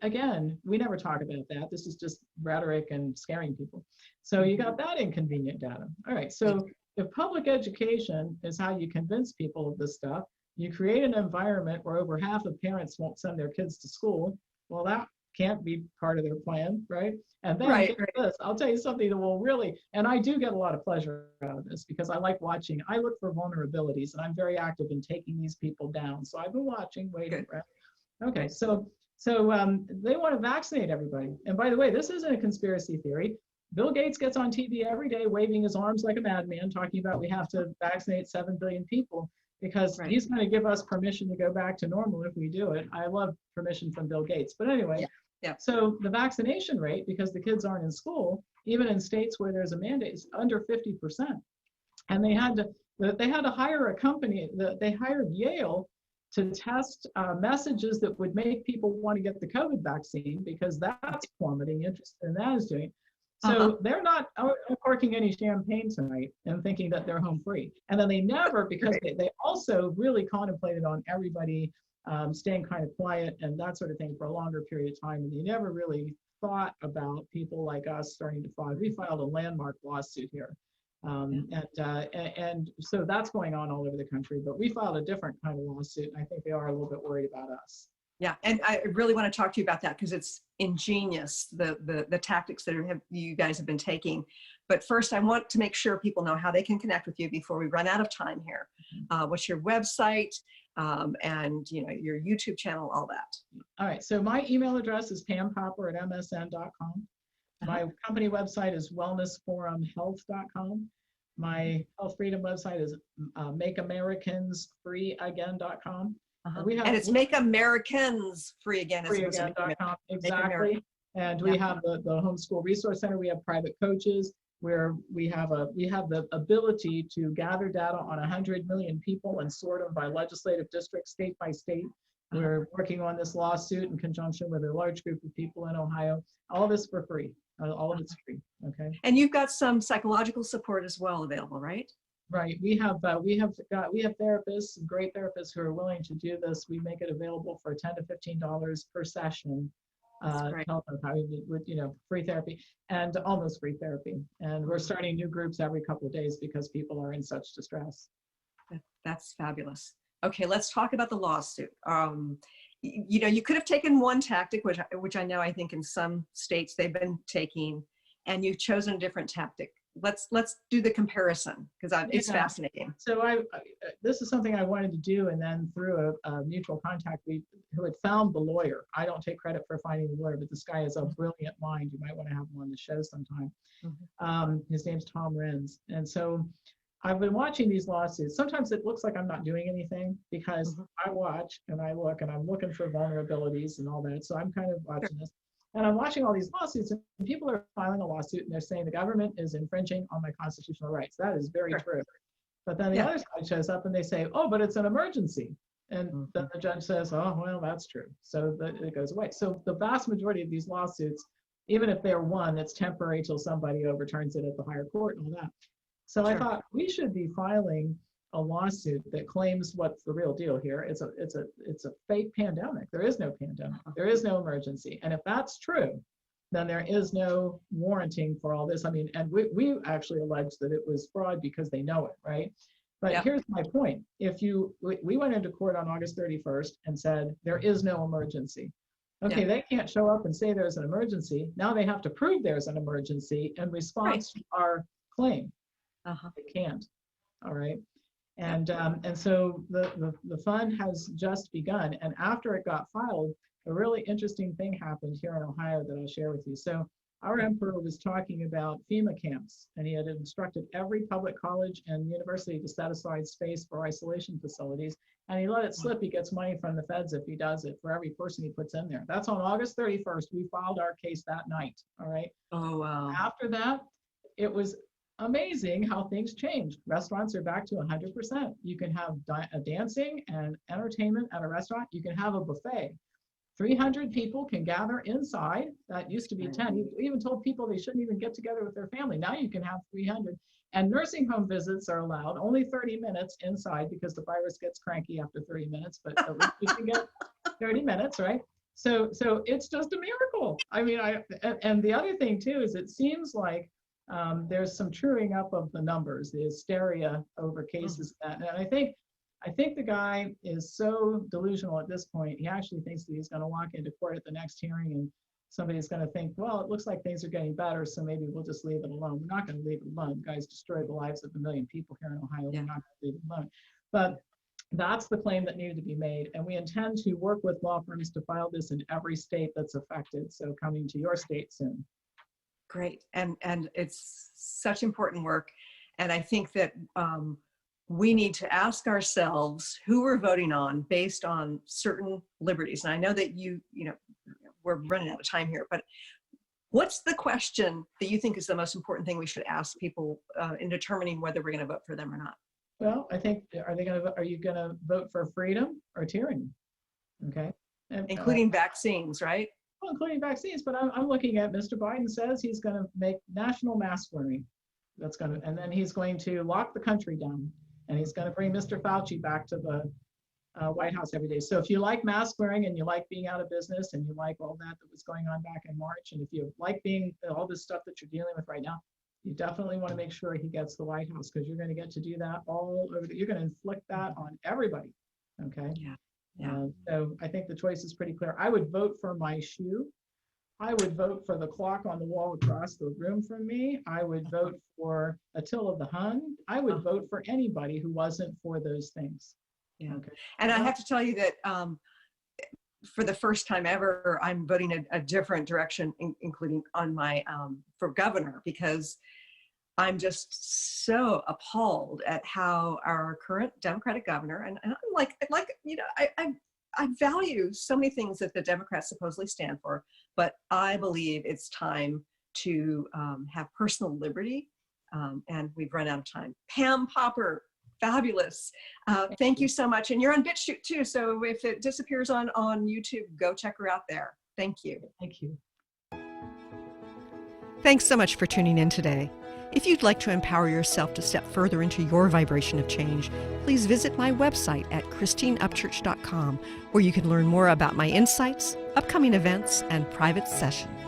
again, we never talk about that. This is just rhetoric and scaring people. So you got that inconvenient data. All right, so if public education is how you convince people of this stuff, you create an environment where over half of parents won't send their kids to school. Well, that can't be part of their plan, right? And then this, I'll tell you something that will really, and I do get a lot of pleasure out of this because I like watching, I look for vulnerabilities and I'm very active in taking these people down. So I've been watching, waiting. Okay, so they want to vaccinate everybody. And by the way, this isn't a conspiracy theory. Bill Gates gets on TV every day waving his arms like a madman, talking about we have to vaccinate 7 billion people because he's going to give us permission to go back to normal if we do it. I love permission from Bill Gates. But anyway, so the vaccination rate, because the kids aren't in school, even in states where there's a mandate, is under 50%. And they had to hire a company, they hired Yale to test messages that would make people want to get the COVID vaccine because that's plummeting interest in that is doing. So they're not corking any champagne tonight and thinking that they're home free. And then they never, because they also really contemplated on everybody staying kind of quiet and that sort of thing for a longer period of time. And they never really thought about people like us starting to file. We filed a landmark lawsuit here. And so that's going on all over the country, but we filed a different kind of lawsuit. And I think they are a little bit worried about us. Yeah, and I really want to talk to you about that because it's ingenious, the tactics that you guys have been taking. But first, I want to make sure people know how they can connect with you before we run out of time here. What's your website and your YouTube channel, all that? All right, so my email address is pampopper@msn.com. My company website is wellnessforumhealth.com. My health freedom website is makeamericans.freeagain.com. And it's Make Americans Free Again. Freeagain.com, exactly. And we have the Homeschool Resource Center. We have private coaches where we have the ability to gather data on 100 million people and sort them by legislative district, state by state. We're working on this lawsuit in conjunction with a large group of people in Ohio. All of this for free. All of it's free. Okay. And you've got some psychological support as well available, right? Right. We have therapists, great therapists who are willing to do this. We make it available for $10 to $15 per session. With free therapy and almost free therapy. And we're starting new groups every couple of days because people are in such distress. That's fabulous. Okay, let's talk about the lawsuit. You could have taken one tactic, which I know I think in some states they've been taking, and you've chosen a different tactic. Let's do the comparison because it's fascinating. So this is something I wanted to do, and then through a mutual contact who had found the lawyer. I don't take credit for finding the lawyer, but this guy is a brilliant mind. You might want to have him on the show sometime. His name's Tom Renz, and so I've been watching these lawsuits. Sometimes it looks like I'm not doing anything because I watch and I look and I'm looking for vulnerabilities and all that. So I'm kind of watching this. And I'm watching all these lawsuits, and people are filing a lawsuit and they're saying the government is infringing on my constitutional rights. That is very true. But then the other side shows up and they say, oh, but it's an emergency. And then the judge says, oh, well, that's true. So it goes away. So the vast majority of these lawsuits, even if they're one, it's temporary till somebody overturns it at the higher court and all that. So I thought we should be filing a lawsuit that claims what's the real deal here. It's a fake pandemic. There is no pandemic. There is no emergency. And if that's true, then there is no warranting for all this. I mean, and we actually allege that it was fraud because they know it, right? But here's my point. We went into court on August 31st and said there is no emergency. Okay, they can't show up and say there's an emergency. Now they have to prove there's an emergency in response to our claim. They can't. All right. And so the fund has just begun. And after it got filed, a really interesting thing happened here in Ohio that I'll share with you. So our emperor was talking about FEMA camps, and he had instructed every public college and university to set aside space for isolation facilities. And he let it slip. He gets money from the feds if he does it for every person he puts in there. That's on August 31st. We filed our case that night. All right. Oh, wow. After that, it was amazing how things changed. Restaurants are back to 100%. You can have dancing and entertainment at a restaurant. You can have a buffet. 300 people can gather inside. That used to be 10. You even told people they shouldn't even get together with their family. Now you can have 300. And nursing home visits are allowed, only 30 minutes inside because the virus gets cranky after 30 minutes, but at least you can get 30 minutes, right? So it's just a miracle. I mean, and the other thing too is it seems like there's some truing up of the numbers, the hysteria over cases. And I think the guy is so delusional at this point. He actually thinks that he's going to walk into court at the next hearing and somebody's going to think, well, it looks like things are getting better, so maybe we'll just leave it alone. We're not going to leave it alone. The guy's destroyed the lives of 1 million people here in Ohio. We're not going to leave it alone. But that's the claim that needed to be made. And we intend to work with law firms to file this in every state that's affected. So coming to your state soon. Great. And it's such important work. And I think that we need to ask ourselves who we're voting on based on certain liberties. And I know that we're running out of time here, but what's the question that you think is the most important thing we should ask people in determining whether we're going to vote for them or not? Well, I think, are you going to vote for freedom or tyranny? Okay. And, including vaccines, right? Well, including vaccines, but I'm looking at Mr. Biden says he's going to make national mask wearing. And then he's going to lock the country down, and he's going to bring Mr. Fauci back to the White House every day. So if you like mask wearing and you like being out of business and you like all that was going on back in March, and if you like being all this stuff that you're dealing with right now, you definitely want to make sure he gets the White House, because you're going to get to do that all over. You're going to inflict that on everybody. Okay. Yeah. So I think the choice is pretty clear. I would vote for my shoe. I would vote for the clock on the wall across the room from me. I would vote for Attila the Hun. I would vote for anybody who wasn't for those things. Yeah. Okay. And I have to tell you that for the first time ever, I'm voting a different direction, including on my for governor, because I'm just so appalled at how our current Democratic governor, and I'm like you know, I value so many things that the Democrats supposedly stand for, but I believe it's time to have personal liberty, and we've run out of time. Pam Popper, fabulous. Thank you so much. And you're on BitChute too, so if it disappears on YouTube, go check her out there. Thank you. Thank you. Thanks so much for tuning in today. If you'd like to empower yourself to step further into your vibration of change, please visit my website at christineupchurch.com, where you can learn more about my insights, upcoming events, and private sessions.